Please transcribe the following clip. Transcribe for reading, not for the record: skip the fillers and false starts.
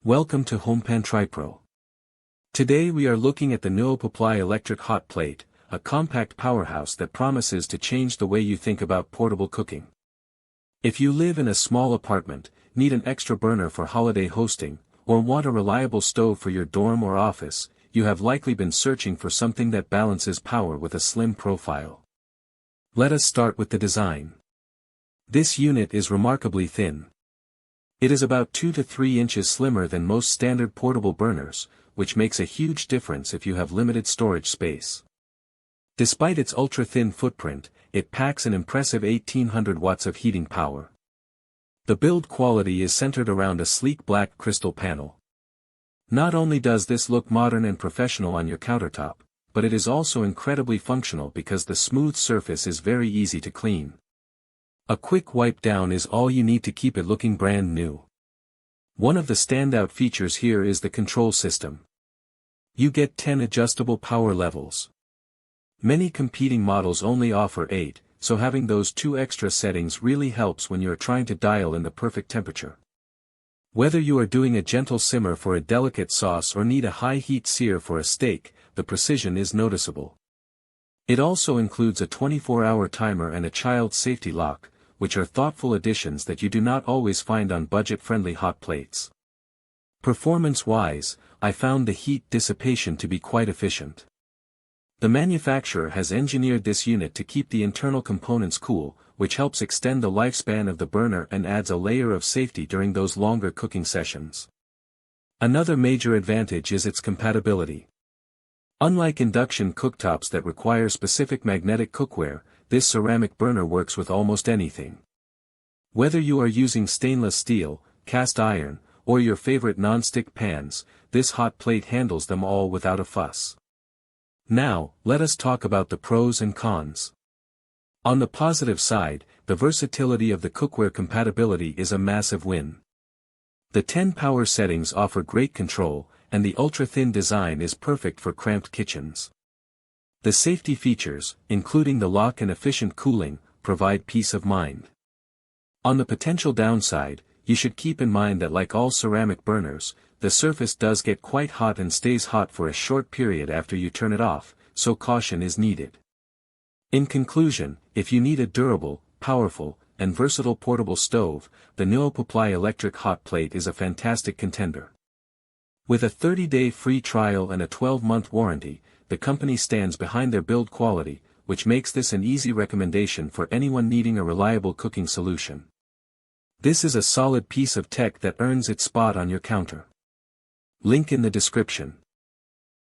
Welcome to HomePan TriPro. Today we are looking at the Nuopuplai electric hot plate, a compact powerhouse that promises to change the way you think about portable cooking. If you live in a small apartment, need an extra burner for holiday hosting, or want a reliable stove for your dorm or office, you have likely been searching for something that balances power with a slim profile. Let us start with the design. This unit is remarkably thin. It is about 2 to 3 inches slimmer than most standard portable burners, which makes a huge difference if you have limited storage space. Despite its ultra-thin footprint, it packs an impressive 1800 watts of heating power. The build quality is centered around a sleek black crystal panel. Not only does this look modern and professional on your countertop, but it is also incredibly functional because the smooth surface is very easy to clean. A quick wipe down is all you need to keep it looking brand new. One of the standout features here is the control system. You get 10 adjustable power levels. Many competing models only offer 8, so having those 2 extra settings really helps when you are trying to dial in the perfect temperature. Whether you are doing a gentle simmer for a delicate sauce or need a high heat sear for a steak, the precision is noticeable. It also includes a 24-hour timer and a child safety lock, which are thoughtful additions that you do not always find on budget-friendly hot plates. Performance-wise, I found the heat dissipation to be quite efficient. The manufacturer has engineered this unit to keep the internal components cool, which helps extend the lifespan of the burner and adds a layer of safety during those longer cooking sessions. Another major advantage is its compatibility. Unlike induction cooktops that require specific magnetic cookware, this ceramic burner works with almost anything. Whether you are using stainless steel, cast iron, or your favorite non-stick pans, this hot plate handles them all without a fuss. Now, let us talk about the pros and cons. On the positive side, the versatility of the cookware compatibility is a massive win. The 10 power settings offer great control, and the ultra-thin design is perfect for cramped kitchens. The safety features, including the lock and efficient cooling, provide peace of mind. On the potential downside, you should keep in mind that like all ceramic burners, the surface does get quite hot and stays hot for a short period after you turn it off, so caution is needed. In conclusion, if you need a durable, powerful, and versatile portable stove, the Nuopuplai electric hot plate is a fantastic contender. With a 30-day free trial and a 12-month warranty, the company stands behind their build quality, which makes this an easy recommendation for anyone needing a reliable cooking solution. This is a solid piece of tech that earns its spot on your counter. Link in the description.